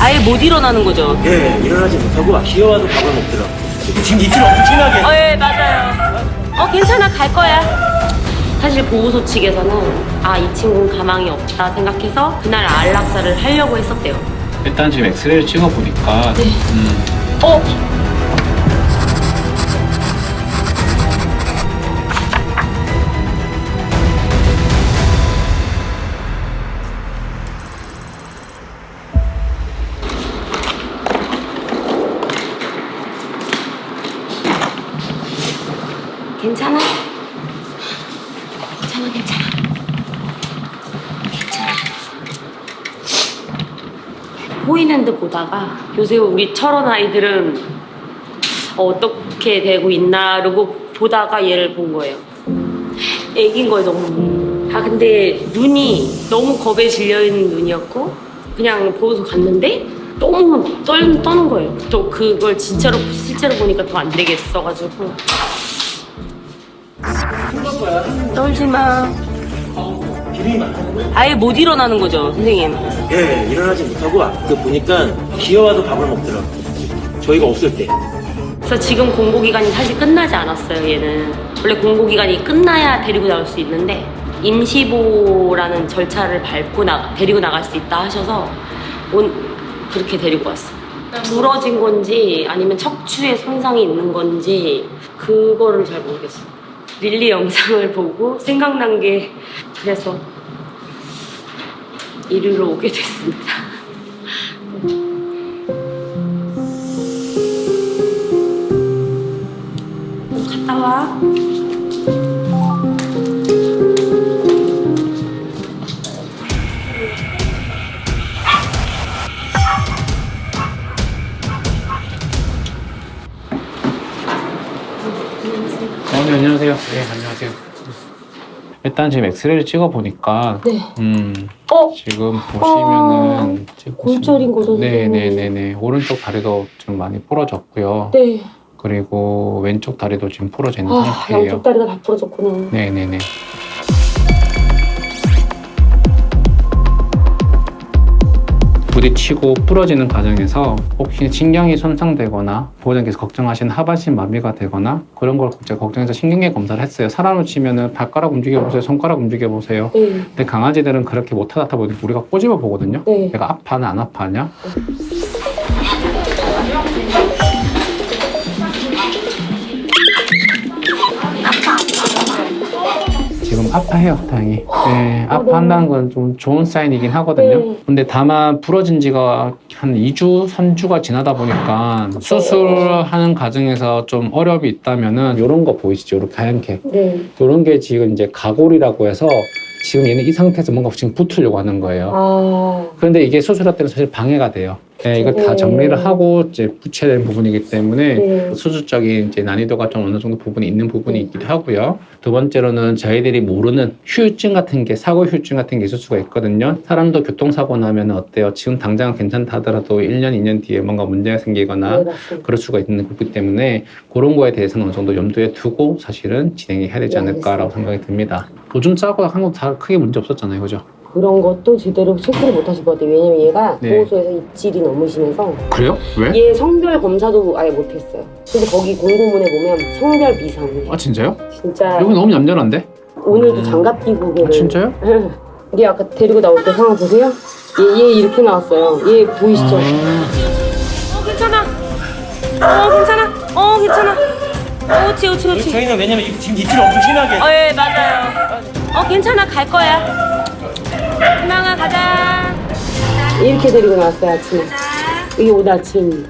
아예 못 일어나는 거죠. 예, 일어나지 못하고 기어와도 밥을 먹더라고. 지금 이틀 엄청 심하게. 예, 맞아요. 괜찮아, 갈 거야. 사실 보호소 측에서는 이 친구는 가망이 없다 생각해서 그날 안락사를 하려고 했었대요. 일단 지금 엑스레이를 찍어보니까 네. 괜찮아? 괜찮아. 보이는 듯 보다가 요새 우리처럼 아이들은 어떻게 되고 있나 그러고 보다가 얘를 본 거예요. 애기인 거예요, 너무. 근데 눈이 너무 겁에 질려있는 눈이었고 그냥 보고서 갔는데 너무 떠는 거예요. 또 그걸 실제로 보니까 더 안 되겠어가지고 떨지 마. 기름이 많다는 아예 못 일어나는 거죠, 선생님. 예, 일어나지 못하고 보니까 기어와도 밥을 먹더라고. 저희가 없을 때. 그래서 지금 공고기간이 사실 끝나지 않았어요, 얘는. 원래 공고기간이 끝나야 데리고 나올 수 있는데 임시보라는 절차를 밟고 데리고 나갈 수 있다 하셔서 그렇게 데리고 왔어. 부러진 건지 아니면 척추에 손상이 있는 건지 그거를 잘 모르겠어. 릴리 영상을 보고 생각난 게 그래서 이리로 오게 됐습니다. 갔다 와. 네, 안녕하세요. 네, 안녕하세요. 일단 지금 엑스레이를 찍어보니까 네. 지금 보시면은 골절인 거죠? 네네네네. 오른쪽 다리도 좀 많이 부러졌고요. 네. 그리고 왼쪽 다리도 지금 부러져 있는 상태예요. 양쪽 다리가 다 부러졌구나. 네네네. 부딪히고 부러지는 과정에서 혹시 신경이 손상되거나 보호자님께서 걱정하시는 하반신 마비가 되거나 그런 걸 제가 걱정해서 신경계 검사를 했어요. 사람을 치면은 발가락 움직여보세요, 손가락 움직여보세요. 네. 근데 강아지들은 그렇게 못하다 보니까 우리가 꼬집어 보거든요. 네. 얘가 아파하냐 안 아파하냐. 지금 아파해요, 다행히. 네, 아파한다는 건 좀 좋은 사인이긴 하거든요. 네. 근데 다만 부러진 지가 한 2주, 3주가 지나다 보니까 수술하는 과정에서 좀 어려움이 있다면은 이런 거 보이시죠? 이렇게 하얀게. 네. 이런 게 지금 이제 가골이라고 해서 지금 얘는 이 상태에서 뭔가 지금 붙으려고 하는 거예요. 그런데 이게 수술할 때는 사실 방해가 돼요. 네, 이거 다 정리를 하고 이제 붙여야 되는 부분이기 때문에 수술적인 이제 난이도가 좀 어느 정도 부분이 있는 부분이 있기도 하고요. 두 번째로는 저희들이 모르는 후유증 같은 게, 사고 후유증 같은 게 있을 수가 있거든요. 사람도 교통사고 나면 어때요? 지금 당장 괜찮다 하더라도 1년, 2년 뒤에 뭔가 문제가 생기거나 그럴 수가 있는 거기 때문에 그런 거에 대해서는 어느 정도 염두에 두고 사실은 진행이 해야 되지 않을까라고 생각이 듭니다. 오줌 싸고 한 거 다 크게 문제 없었잖아요, 그죠? 그런 것도 제대로 체크를 못 하실 것 같아요. 왜냐면 얘가 네. 보호소에서 입질이 너무 심해서 그래요? 왜? 얘 성별 검사도 아예 못했어요. 근데 거기 공고문에 보면 성별 비상이에요. 아 진짜요? 진짜 여기 너무 얌전한데? 오늘도 장갑 끼고 걔를 진짜요? 얘 아까 데리고 나올 때 상황 보세요? 얘 이렇게 나왔어요. 얘 보이시죠? 괜찮아. 괜찮아. 괜찮아. 그렇지. 저희는 왜냐면 지금 이틀 엄청 심하게. 예, 맞아요. 괜찮아, 갈 거야. 희망아, 가자. 이렇게 데리고 나왔어요, 아침에. 이게 오늘 아침입니다.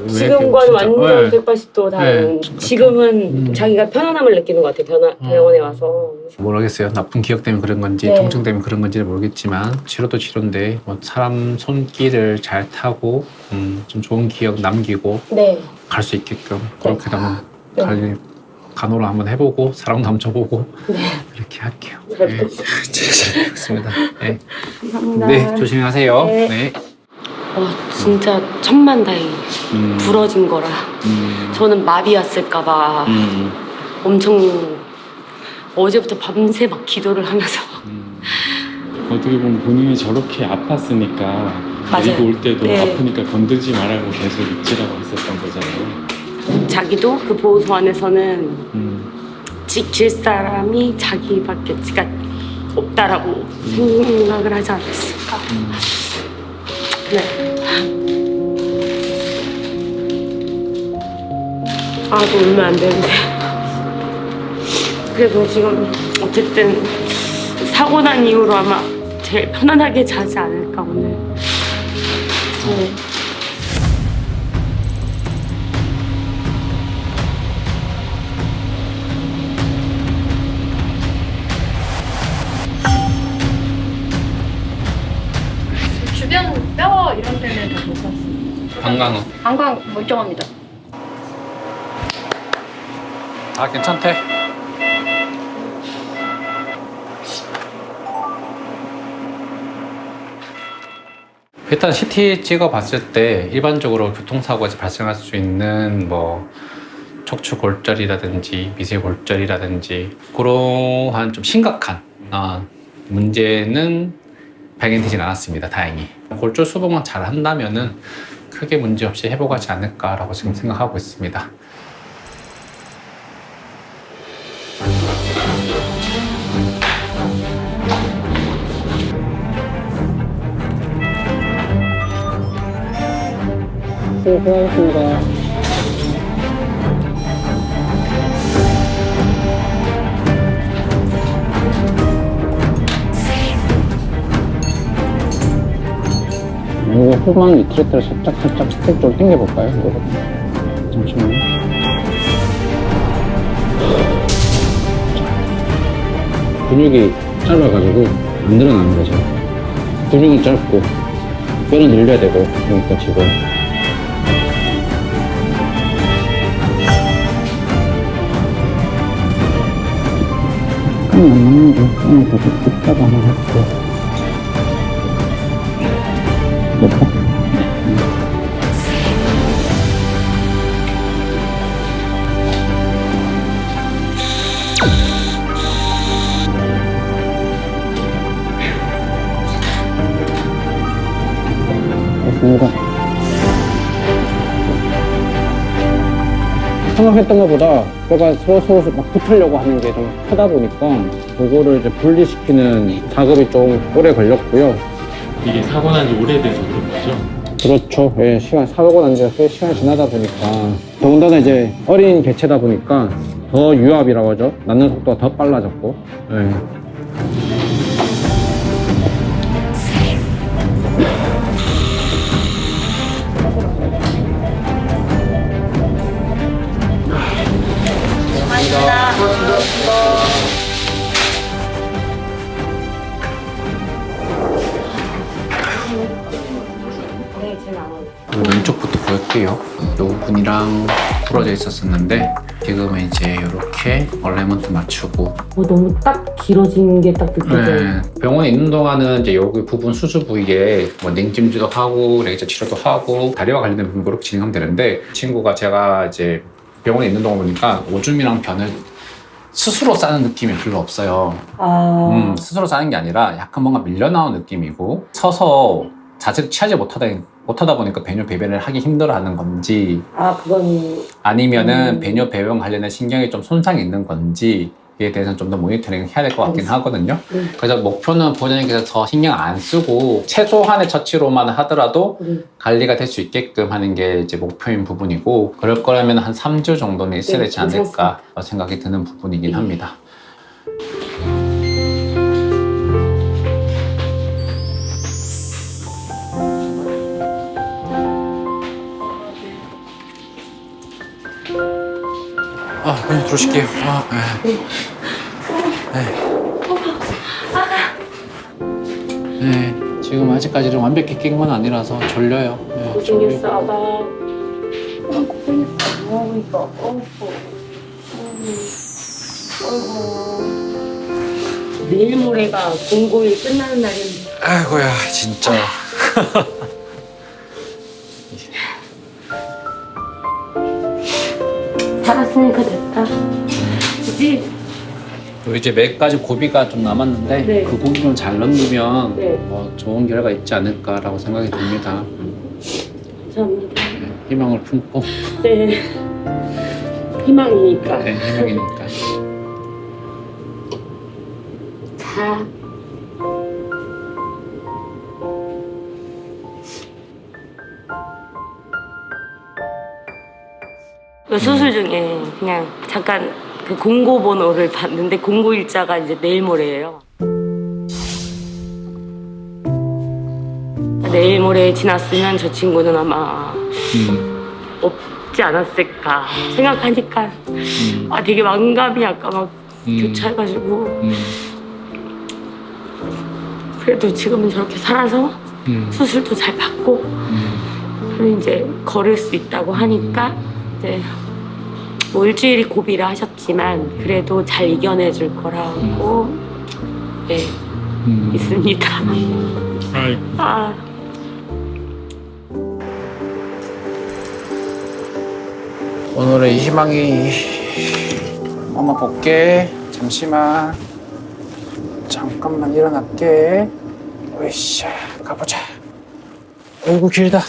지금과는 완전 180도 다른. 네. 지금은 자기가 편안함을 느끼는 것 같아요. 병원에 와서. 모르겠어요. 나쁜 기억 때문에 그런 건지 네. 통증 때문에 그런 건지는 모르겠지만 치료도 치료인데 뭐 사람 손길을 잘 타고 좀 좋은 기억 남기고 네. 갈 수 있게끔 그렇게 한번 잘 간호를 한번 해보고 사랑도 한번 줘보고 이렇게 할게요. 잘 네. 부탁드립니다. 잘 부탁드립니다. 네. 감사합니다. 네, 조심히 하세요. 네. 네. 진짜 천만다행히 부러진 거라. 저는 마비 왔을까봐 엄청 어제부터 밤새 막 기도를 하면서 어떻게 보면 본인이 저렇게 아팠으니까 맞아요. 데리고 올 때도 네. 아프니까 건들지 말라고 계속 입질하고 있었던 거잖아요. 자기도 그 보호소 안에서는 음. 지킬 사람이 자기밖에 없다라고 생각을 하지 않았을까. 네. 아, 또 울면 안 되는데. 그래도 지금 어쨌든 사고 난 이후로 아마 제일 편안하게 자지 않을까 오늘. 네. 주변 뼈 이런 데는 다 괜찮습니다. 방광은? 방광 멀쩡합니다. 아, 괜찮대. 일단 CT 찍어봤을 때 일반적으로 교통사고에서 발생할 수 있는 뭐 척추골절이라든지 미세골절이라든지 그러한 좀 심각한 문제는 발견되진 않았습니다. 다행히. 골절 수복만 잘 한다면은 크게 문제 없이 회복하지 않을까라고 지금 생각하고 있습니다. 고맙습니다. 이거 후방 리트레트를 살짝 스텝 좀 당겨볼까요? 이거 잠시만요. 근육이 짧아가지고 안 늘어나는 거죠. 근육이 짧고 뼈는 늘려야 되고 그러니까 지금 안 맞는데 뼈는 계속 뜯다가 하나 했고 됐다? 됐습니다. 생각했던 것보다 뼈가 서로 막 붙으려고 하는 게 좀 크다 보니까 그거를 이제 분리시키는 작업이 좀 오래 걸렸고요. 이게 사고 난 지 오래돼서 그런 거죠? 그렇죠. 예, 사고 난 지가 꽤 시간이 지나다 보니까 더군다나 이제 어린 개체다 보니까 더 유압이라고 하죠. 낫는 속도가 더 빨라졌고. 예. 네, 제일 안 어려워요. 왼쪽부터 볼게요. 요 부분이랑 부러져 있었었는데 지금은 이제 이렇게 얼레먼트 맞추고 너무 딱 길어진 게 딱 느껴져요. 네, 병원에 있는 동안은 이제 여기 부분 수주 부위에 뭐 냉찜질도 하고 레이저 치료도 하고 다리와 관련된 부분 그렇게 진행하면 되는데 친구가 제가 이제 병원에 있는 동안 보니까 오줌이랑 변을 스스로 싸는 느낌이 별로 없어요. 스스로 싸는 게 아니라 약간 뭔가 밀려나온 느낌이고 서서 자세를 취하지 못하다 보니까 배뇨 배변을 하기 힘들어하는 건지 그건 아니면은 배뇨 배변 관련된 신경에 좀 손상이 있는 건지 이에 대해서는 좀 더 모니터링 해야 될 것 같긴 하거든요. 그래서 목표는 보호자님께서 신경 안 쓰고 최소한의 처치로만 하더라도 관리가 될 수 있게끔 하는 게 이제 목표인 부분이고 그럴 거라면 한 3주 정도는 있어야 되지 않을까 생각이 드는 부분이긴 합니다. 그냥 들어오실게요. 네, 지금 아직까지는 완벽히 깬 건 아니라서 졸려요. 네, 고생했어, 아빠. 고생했어. 그러니까. 내일 모레가 공고일 끝나는 날인데. 아이고야, 진짜. 살았으니까 됐다. 그치? 또 이제 몇 가지 고비가 좀 남았는데 네. 그 고비만 잘 넘기면 네. 좋은 결과가 있지 않을까라고 생각이 듭니다. 감사합니다. 희망을 품고 네. 희망이니까. 네, 희망이니까. 자. 그 수술 중에 그냥 잠깐 그 공고 번호를 봤는데 공고 일자가 이제 내일 모레예요. 내일 모레 지났으면 저 친구는 아마 없지 않았을까 생각하니까 아 되게 마음감이 아까 막 교차해가지고 그래도 지금은 저렇게 살아서 수술도 잘 받고 그리고 이제 걸을 수 있다고 하니까 이제 뭐 일주일이 고비라 하셨지만 그래도 잘 이겨내줄 거라고 네, 있습니다. 아. 오늘의 희망이 엄마 볼게. 잠시만. 잠깐만 일어날게. 으쌰 가보자. 어이구 길다.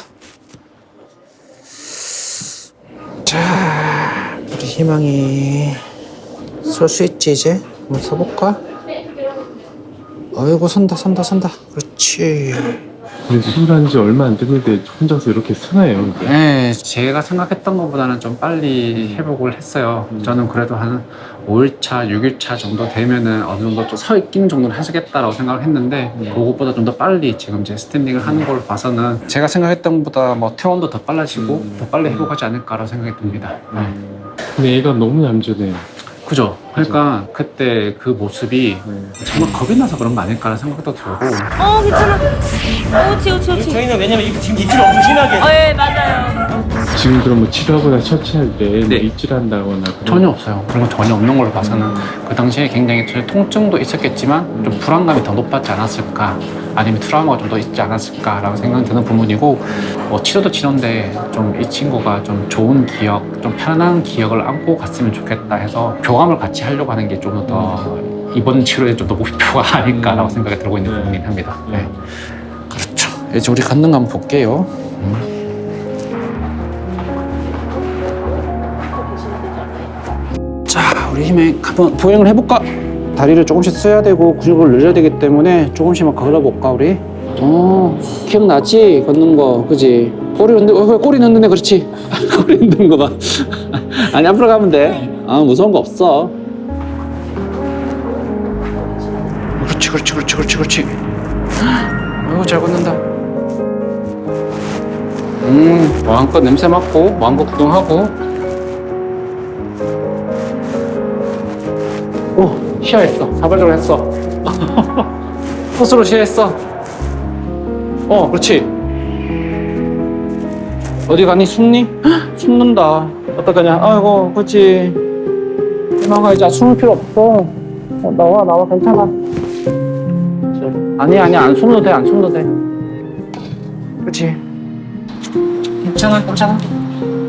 자, 우리 희망이 설 수 있지 이제? 한번 서볼까? 어이구 선다. 그렇지. 근데 수술한 지 얼마 안 됐는데 혼자서 이렇게 쓰나요? 네, 제가 생각했던 것보다는 좀 빨리 회복을 했어요. 저는 그래도 한 5일차, 6일차 정도 되면은 어느 정도 좀 서 있긴 정도는 하시겠다라고 생각을 했는데 그것보다 좀 더 빨리 지금 이제 스탠딩을 하는 걸 봐서는 제가 생각했던 것보다 뭐 퇴원도 더 빨라지고 더 빨리 회복하지 않을까라고 생각이 듭니다. 근데 애가 너무 얌전해요. 그죠? 그러니까 그때 그 모습이 정말 겁이 나서 그런 거 아닐까라는 생각도 들고 괜찮아. 오치. 저희는 왜냐면 지금 입질이 엄청 심하게 예, 맞아요. 지금 그러면 치료하거나 처치할 때 네. 입질한다거나 그런 전혀 없어요. 그런 건 전혀 없는 걸로 봐서는 그 당시에 굉장히 통증도 있었겠지만 좀 불안감이 더 높았지 않았을까 아니면 트라우마가 좀 더 있지 않았을까라고 생각이 드는 부분이고 치료도 치료인데 좀 이 친구가 좀 좋은 기억, 좀 편안한 기억을 안고 갔으면 좋겠다 해서 교감을 같이 하려고 하는 게 좀 더 이번 치료에 좀 더 목표가 아닐까라고 생각이 들고 있는 부분이긴 합니다. 네. 그렇죠. 이제 우리 걷는 거 한번 볼게요. 자, 우리 힘에 한번 보행을 해볼까? 다리를 조금씩 써야 되고 근육을 늘려야 되기 때문에 조금씩만 걸어볼까 우리? 기억나지? 걷는 거 그지? 꼬리 흔드는 데 그렇지? 꼬리 흔드는 거 봐. 아니 앞으로 가면 돼. 무서운 거 없어. 그렇지. 아이고 잘 걷는다. 마음껏 냄새 맡고 마음껏 구경하고. 오, 시야했어. 사발적으로 했어. 스스로 시야했어. 그렇지. 어디 가니? 숨니? 숨는다. 어떡하냐? 아이고, 그렇지. 희망아, 이제 숨을 필요 없어. 나와, 괜찮아. 아니야, 안 숨어도 돼. 그렇지. 괜찮아. 가자. 아이고.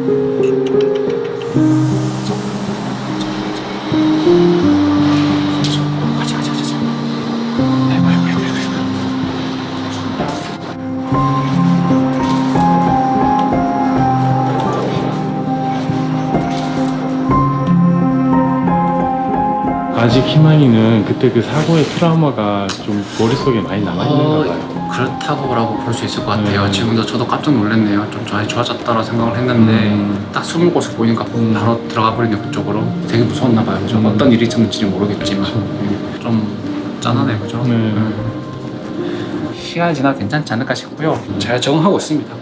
아직 희망이는 그때 그 사고의 트라우마가 좀 머릿속에 많이 남아있는가 봐요. 그렇다고라고 볼 수 있을 것 같아요. 지금도 저도 깜짝 놀랐네요. 좀 많이 좋아졌다라고 생각을 했는데 딱 숨을 곳을 보니까 바로 들어가 버리네 그쪽으로. 되게 무서웠나 봐요. 그죠? 어떤 일이 있었는지 모르겠지만 좀 짠하네 그죠? 시간이 지나도 괜찮지 않을까 싶고요. 잘 적응하고 있습니다.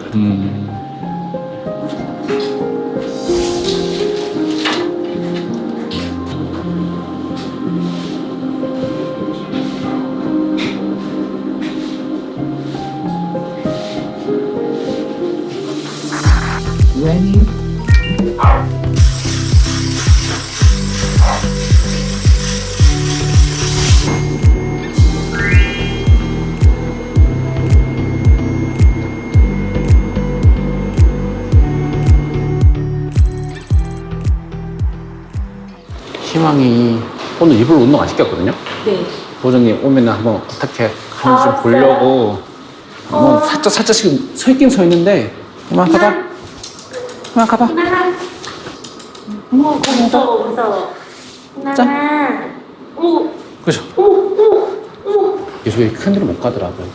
희망이 오늘 일부러 운동 안 시켰거든요. 네. 보조님 오면 한번 어떻게 하는지 좀 보려고 한번 살짝씩 서 있긴 서 있는데 그만 가봐. 그만 가봐. 무서워. 나나. 어머. 그죠? 계속 여기 큰 데로 못 가더라고요.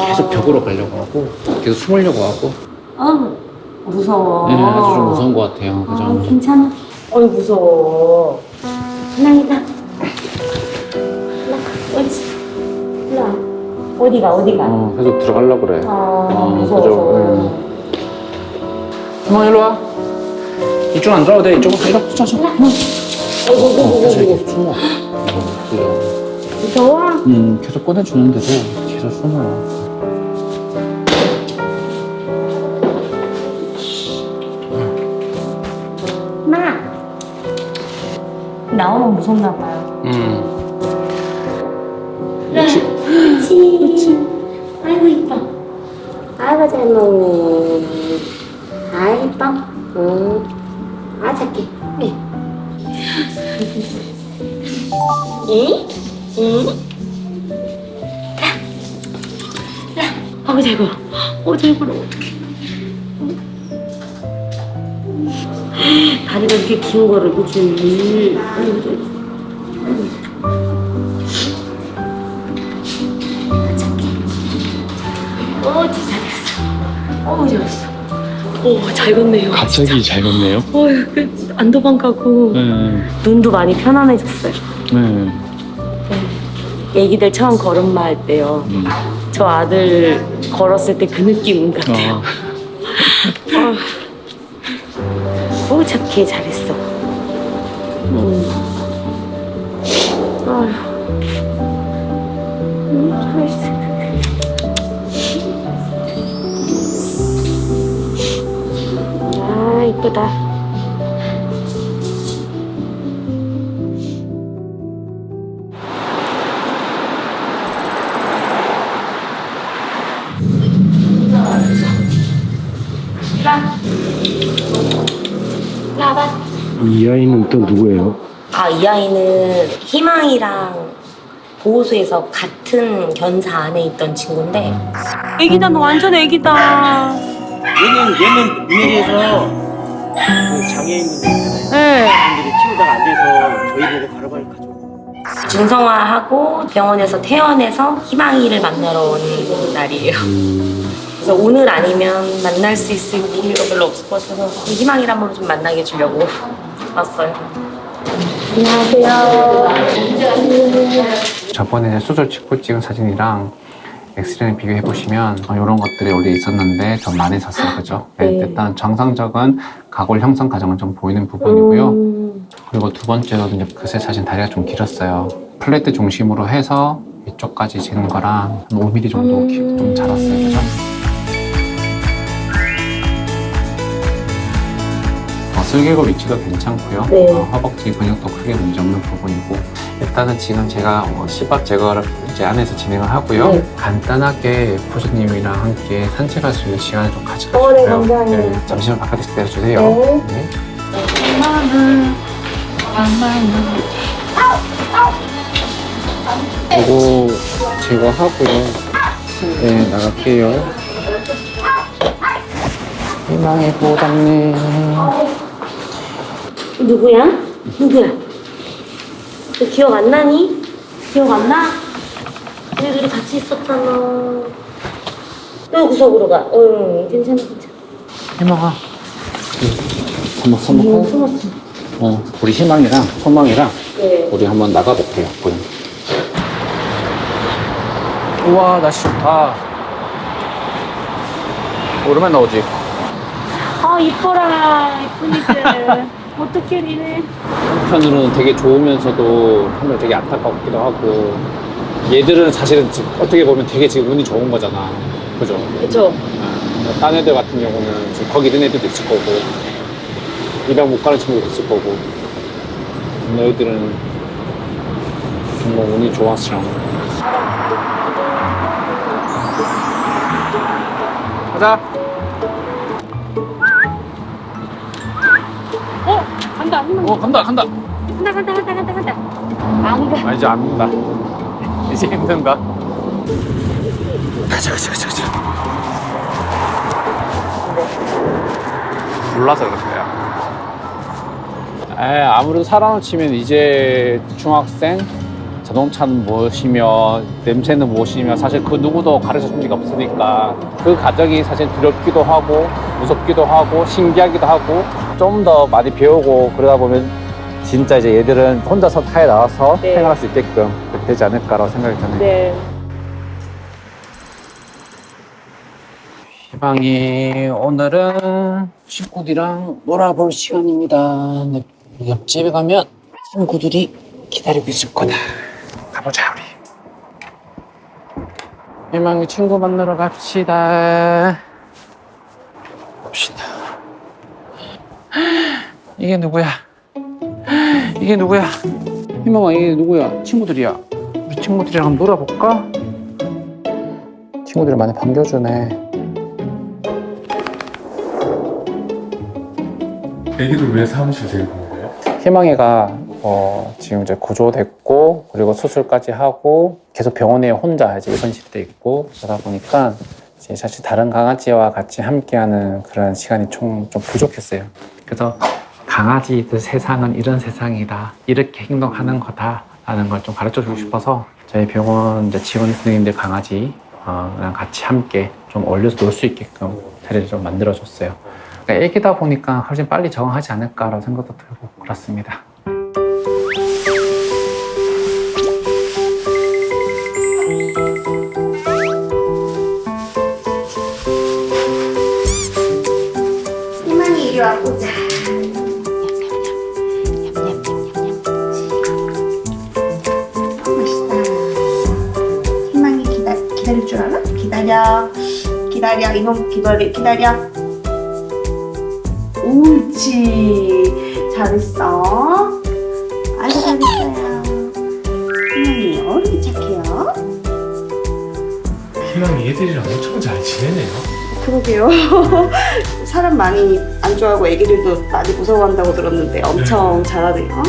계속 벽으로 가려고 하고 계속 숨으려고 하고. 무서워. 네, 아주 좀 무서운 것 같아요. 그죠? 괜찮아. 어이 무서워. 하나이다. 어디가? 계속 들어가려고 그래. 무서워. 그만 일로 와. 이쪽 안 들어도 돼. 이쪽으로 이렇게 쳐서. 계속 이렇게 숨어. 그죠? 무서워? 계속 꺼내주는데도 계속 숨어요. 나오면 무섭나 봐요. 그렇지. 아이고 이뻐. 아이고 잘 먹네. 아 이뻐. 아 착해. 네. 아이고 잘 걸어. 잘 걸어. 다리가 이렇게 긴 거를 그치? 잘했어. 잘 걷네요. 갑자기 잘 걷네요. 안 도망가고 네. 눈도 많이 편안해졌어요. 네. 애기들 처음 걸음마 할 때요. 저 아들 걸었을 때 그 느낌 같아요. 착해. 잘했어. 잘했어. 아 이쁘다. 라바. 이 아이는 또 누구예요? 이 아이는 희망이랑 보호소에서 같은 견사 안에 있던 친구인데 애기다. 너 완전 애기다. 얘는 위에서 그 장애인분들 있잖아요. 네. 분들이 키우다가 안 돼서 저희 보고 바로바로 가죠. 중성화하고 병원에서 퇴원해서 희망이를 만나러 온 날이에요. 그래서 오늘 아니면 만날 수 있을 기회가 별로 없을 것 같아서 희망이를 한번 좀 만나게 해주려고 왔어요. 안녕하세요. 저번에 수술 직후 찍은 사진이랑 엑스레이 비교해 보시면 이런 것들이 원래 있었는데 좀 많아졌어요. 그죠? 네. 일단 정상적인 가골 형성 과정은 좀 보이는 부분이고요. 그리고 두 번째로는 이제 그새 사진 다리가 좀 길었어요. 플랫 중심으로 해서 이쪽까지 지는 거랑 한 5mm 정도 좀 자랐어요. 그죠? 슬개골 위치도 괜찮고요. 네. 허벅지 근육도 크게 문제없는 부분이고 일단은 지금 제가 시밥 제거를 이제 안에서 진행을 하고요. 네. 간단하게 포즈님이랑 함께 산책할 수 있는 시간을 좀 가질까 네, 싶어요. 감사합니다. 잠시만 바깥에서 기다려주세요. 네. 네. 이거 제거하고요. 네, 나갈게요. 희망의 보답네. 누구야? 너 기억 안 나니? 기억 안 나? 우리 둘이 같이 있었잖아. 너 구석으로 가. 괜찮아. 희망아. 한번 손목하고. 숨었어. 우리 희망이랑 소망이랑 네. 우리 한번 나가볼게요. 보니. 우와, 날씨 좋다. 오랜만에 나오지? 이뻐라. 이쁘니까. 어떡해, 니네. 한편으로는 되게 좋으면서도 한편 되게 안타깝기도 하고 얘들은 사실은 지금 어떻게 보면 되게 지금 운이 좋은 거잖아. 그죠? 그쵸? 딴 애들 같은 경우는 지금 거기 있는 애들도 있을 거고 입양 못 가는 친구도 있을 거고 너희들은 정말 운이 좋았어. 가자. 간다. 간다. 간다. 아, 이제 압니다. 이제 힘든가? 가자. 몰라서 그럴 거야. 아무래도 사람을 치면 이제 중학생, 자동차는 무엇이며 냄새는 무엇이며 사실 그 누구도 가르쳐준 적이 없으니까 그 과정이 사실 두렵기도 하고 무섭기도 하고 신기하기도 하고 좀 더 많이 배우고 그러다 보면 진짜 이제 얘들은 혼자서 타에 나와서 네. 생활할 수 있게끔 되지 않을까라고 생각이 드네요. 네. 희망이 오늘은 친구들이랑 놀아볼 시간입니다. 네, 옆집에 가면 친구들이 기다리고 있을 거다. 가보자 우리. 희망이 친구 만나러 갑시다. 봅시다. 이게 누구야? 이게 누구야? 희망아 이게 누구야? 친구들이야. 우리 친구들이랑 한번 놀아볼까? 친구들이 많이 반겨주네. 애기들 왜 사무실 데리고 온 거예요? 희망이가 지금 이제 구조됐고 그리고 수술까지 하고 계속 병원에 혼자 이제 입원실에 있고 그러다 보니까 이제 사실 다른 강아지와 같이 함께하는 그런 시간이 좀 부족했어요. 그래서 강아지들 세상은 이런 세상이다, 이렇게 행동하는 거다라는 걸 좀 가르쳐 주고 싶어서 저희 병원 이제 직원 선생님들 강아지랑 같이 함께 좀 어울려서 놀 수 있게끔 자리를 좀 만들어 줬어요. 그러니까 애기다 보니까 훨씬 빨리 적응하지 않을까라는 생각도 들고 그렇습니다. 희망이 이리 와보자. 맛있다. 희망이 기다릴 줄 알아? 기다려. 이놈 기다려. 옳지. 잘했어. 아주 잘했어요. 희망이 이렇게 착해요. 희망이 애들이랑 엄청 잘 지내네요. 그러게요. 사람 많이 안 좋아하고 애기들도 많이 무서워한다고 들었는데 엄청 잘하네요.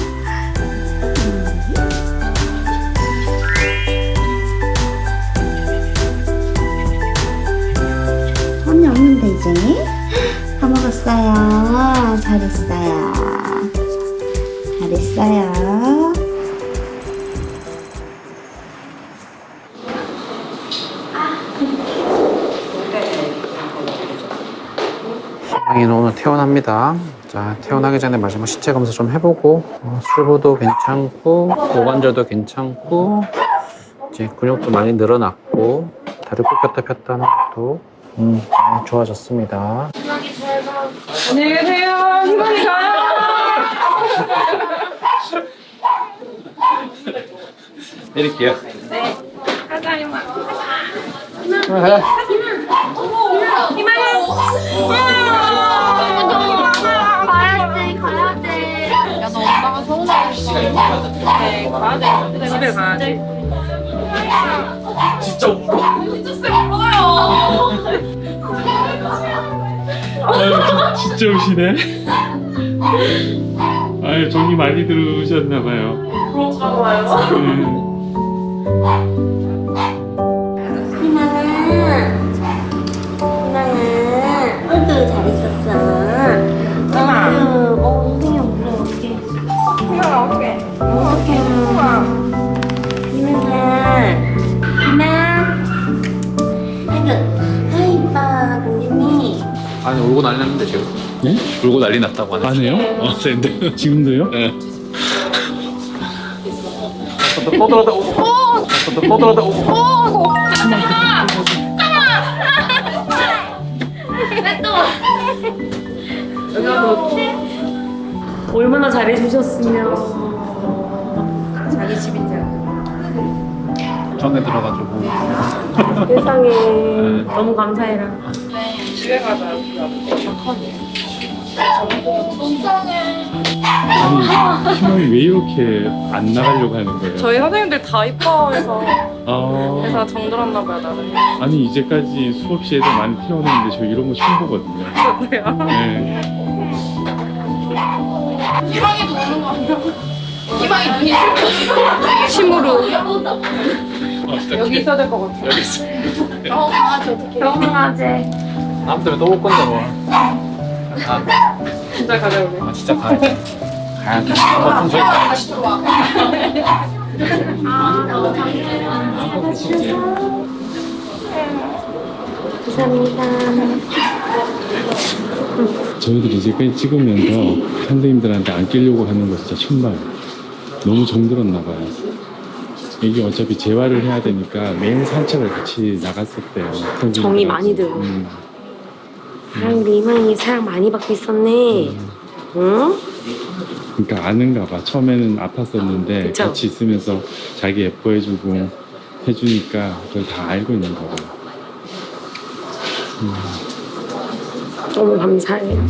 언니 없는데 이제? 다 먹었어요. 잘했어요. 희망이는 오늘 퇴원합니다. 자, 퇴원하기 전에 마지막 신체 검사 좀 해보고 수부도 괜찮고 고관절도 괜찮고 이제 근육도 많이 늘어났고 다리 굽혔다 폈다 하는 것도 많이 좋아졌습니다. 안녕히 계세요. 희망이 가요. 내릴게요. 네. 가자 희망. 가자. 가야 돼. 야, 너 엄마가 서운하겠어. 네, 가야 돼. 집에 가야 돼. 진짜 울어. 아유, 진짜 우시네. 아유, 종이 많이 들으셨나봐요. 그런가 봐요. 희망은 어이구 잘 있었어. 선생님 물어 어떡해. 희망 고객님. 아니 울고 난리 났는데 지금. 네? 울고 난리 났다고 하네. 아니에요? 근데 지금도요? 네. 또 들어다 오고. 또 들어다 오고. 얼마나 잘해주셨으면. 자기 집인지 알고. 전에 들어가지고. 세상에 네. 너무 감사해라. 집에 가자. 아니, 희망이 왜 이렇게 안 나가려고 하는 거예요? 저희 선생님들 다 이뻐해서 아, 회사 정들었나 봐요 나는. 아니 이제까지 수업 시에도 많이 태어났는데 저 이런 거 처음 보거든요. 그래요? 네. 희망이도 오는 거 아니야? 희망이 눈이 침으로. 여기 있어야 될 것 같아. 여기 있어. 강아지 어떻게? 강아지. 다음 때문에 또 올 건데 뭐. 진짜 가져오네. 아 진짜 가야지. 가야지. 한번 저희 다시 들어와. 저희들이 이제까지 찍으면서 선생님들한테 안 끼려고 하는 거 진짜 정말 너무 정들었나 봐요. 이게 어차피 재활을 해야 되니까 매일 산책을 같이 나갔었대요. 정이 많이 들어. 아, 우리 이만희 사랑 많이 받고 있었네. 응? 그러니까 아는가 봐. 처음에는 아팠었는데 그쵸? 같이 있으면서 자기 예뻐해주고 해주니까 그걸 다 알고 있는 거 봐요. 너무 감사해요.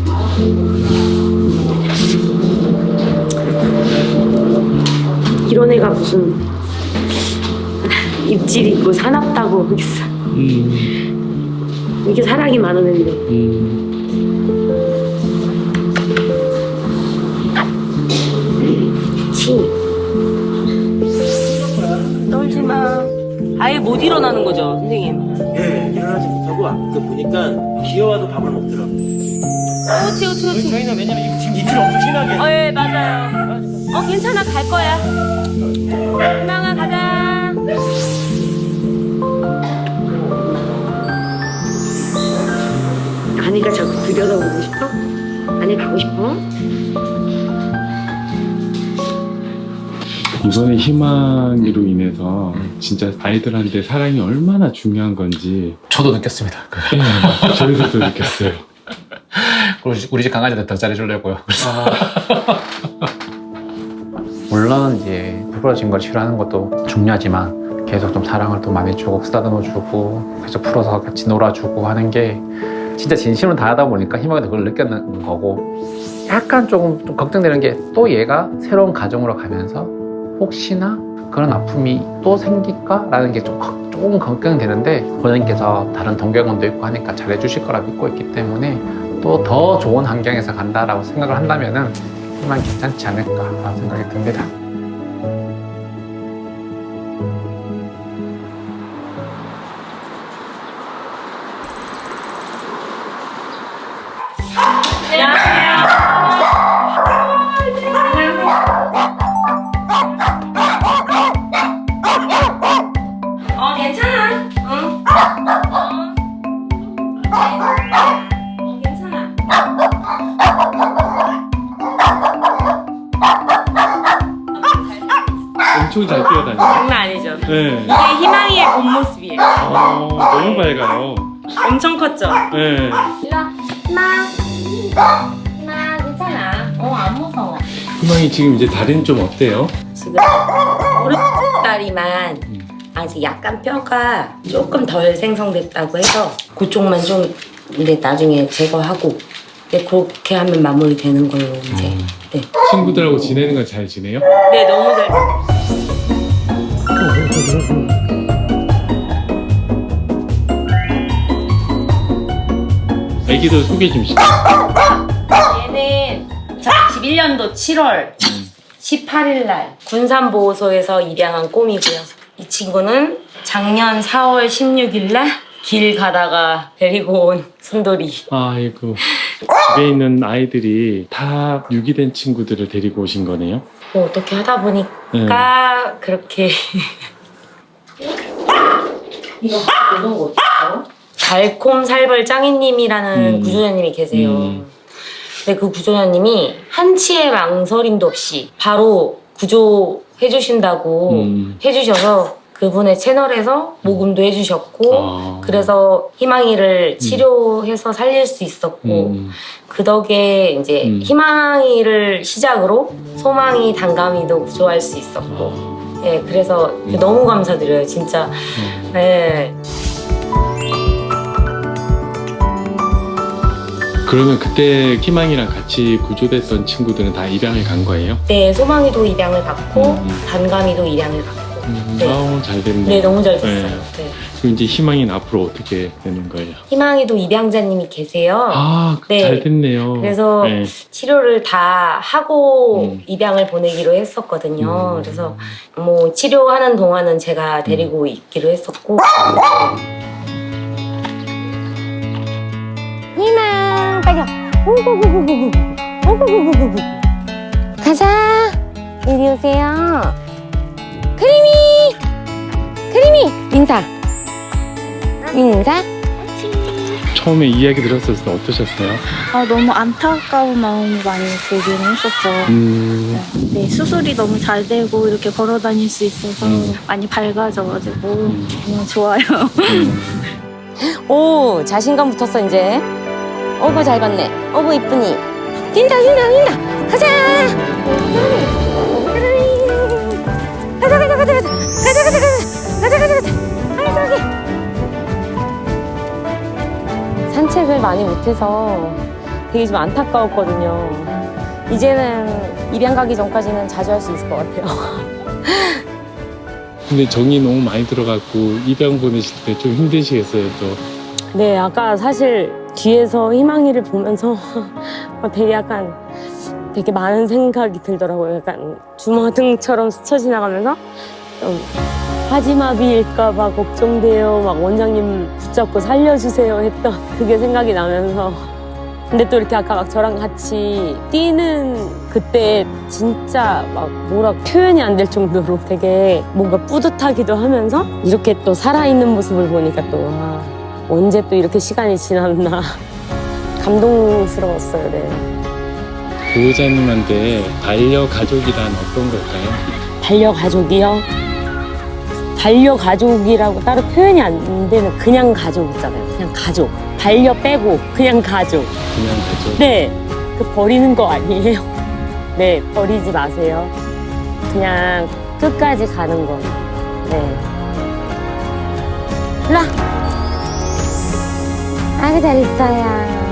이런 애가 무슨 입질 있고 사납다고 그랬어. 이렇게 사랑이 많은 애인데. 치. 떨지 마. 아예 못 일어나는 거죠, 선생님. 예, 일어나지 못하고 보니까 귀여워서 밥을 먹더라고요. 그렇지, 그렇지, 그렇지. 저희는 왜냐면 지금 이틀 엄청 심하게. 예, 맞아요. 괜찮아, 갈 거야. 희망아, 가자. 아니가 자꾸 들여다보고 싶어? 아니, 가고 싶어? 이번에 희망으로 인해서 진짜 아이들한테 사랑이 얼마나 중요한 건지 저도 느꼈습니다. 저희들도 느꼈어요. 우리 집 강아지한테 더 잘해주려고요. 물론 이제 부러진 걸 치료하는 것도 중요하지만 계속 좀 사랑을 또 많이 주고 쓰다듬어주고 계속 풀어서 같이 놀아주고 하는 게 진짜 진심으로 다하다 보니까 희망이 그걸 느꼈는 거고, 약간 조금 걱정되는 게 또 얘가 새로운 가정으로 가면서 혹시나 그런 아픔이 또 생길까? 라는 게 조금 걱정되는데, 본인께서 다른 동경원도 있고 하니까 잘해주실 거라 믿고 있기 때문에 또 더 좋은 환경에서 간다라고 생각을 한다면은 희망이 괜찮지 않을까라는 생각이 듭니다. 괜찮아. 응. 괜찮아. 엄청 잘 뛰어다녀요. 장난 아니죠? 네. 이게 희망이의 본 모습이에요. 너무 밝아요. 엄청 컸죠? 네. 희망 괜찮아. 안 무서워. 희망이 지금 이제 다리는 좀 어때요? 지금 오른다리만 아직 약간 뼈가 조금 덜 생성됐다고 해서 그쪽만 좀 근데 나중에 제거하고 그렇게 하면 마무리 되는 걸로 이제. 네. 친구들하고 지내는 건 잘 지내요? 네, 너무 잘. 애기들 소개 좀 시켜. 얘는 2021년도 7월 18일 날 군산보호소에서 입양한 꼼이고요. 이 친구는 작년 4월 16일 날 길 가다가 데리고 온 순돌이. 아이고. 집에 있는 아이들이 다 유기된 친구들을 데리고 오신 거네요? 뭐 어떻게 하다 보니까 그렇게 이거 이런 거 어떡해요? 달콤 살벌 짱이님이라는 구조자님이 계세요. 근데 그 구조자님이 한치의 망설임도 없이 바로 구조해 주신다고 해주셔서 그분의 채널에서 모금도 해주셨고 그래서 희망이를 치료해서 살릴 수 있었고 그 덕에 이제 희망이를 시작으로 소망이 단감이도 구조할 수 있었고 네, 그래서 너무 감사드려요 진짜. 네. 그러면 그때 희망이랑 같이 구조됐던 친구들은 다 입양을 간 거예요? 네, 소망이도 입양을 받고 단감이도 입양을 받고 네. 잘 됐네. 네, 너무 잘 됐어요. 네. 네. 그럼 이제 희망이는 앞으로 어떻게 되는 거예요? 희망이도 입양자님이 계세요. 아, 네. 잘 됐네요. 그래서 네. 치료를 다 하고 음. 입양을 보내기로 했었거든요. 그래서 뭐 치료하는 동안은 제가 데리고 있기로 했었고. 희망 빨리 오구구구구구 오구구구구구 가자 이리 오세요 크리미 인사 처음에 이야기 들었을 때 어떠셨어요? 너무 안타까운 마음이 많이 들긴 했었죠. 네, 수술이 너무 잘 되고 이렇게 걸어 다닐 수 있어서 많이 밝아져가지고 너무 좋아요. 오 자신감 붙었어 이제 어구 잘 봤네 어구 이쁘니 뛴다 가자 가자 산책을 많이 못해서 되게 좀 안타까웠거든요. 이제는 입양 가기 전까지는 자주 할 수 있을 것 같아요. 근데 정이 너무 많이 들어갖고 입양 보내실 때 좀 힘드시겠어요, 또. 네, 아까 사실 뒤에서 희망이를 보면서 되게 많은 생각이 들더라고요. 약간 주마등처럼 스쳐 지나가면서 좀 하지마비일까봐 걱정돼요. 막 원장님 붙잡고 살려주세요 했던 그게 생각이 나면서 근데 또 이렇게 아까 막 저랑 같이 뛰는 그때 진짜 막 뭐라 표현이 안 될 정도로 되게 뭔가 뿌듯하기도 하면서 이렇게 또 살아있는 모습을 보니까 또 언제 또 이렇게 시간이 지났나 감동스러웠어요. 네. 보호자님한테 반려가족이란 어떤 걸까요? 반려가족이요? 반려가족이라고 따로 표현이 안 되는 그냥 가족 있잖아요. 그냥 가족. 반려 빼고 그냥 가족. 그냥 가족? 네. 그 버리는 거 아니에요. 네. 버리지 마세요. 그냥 끝까지 가는 거. 네. 일로 와. 아이고 잘 있어요.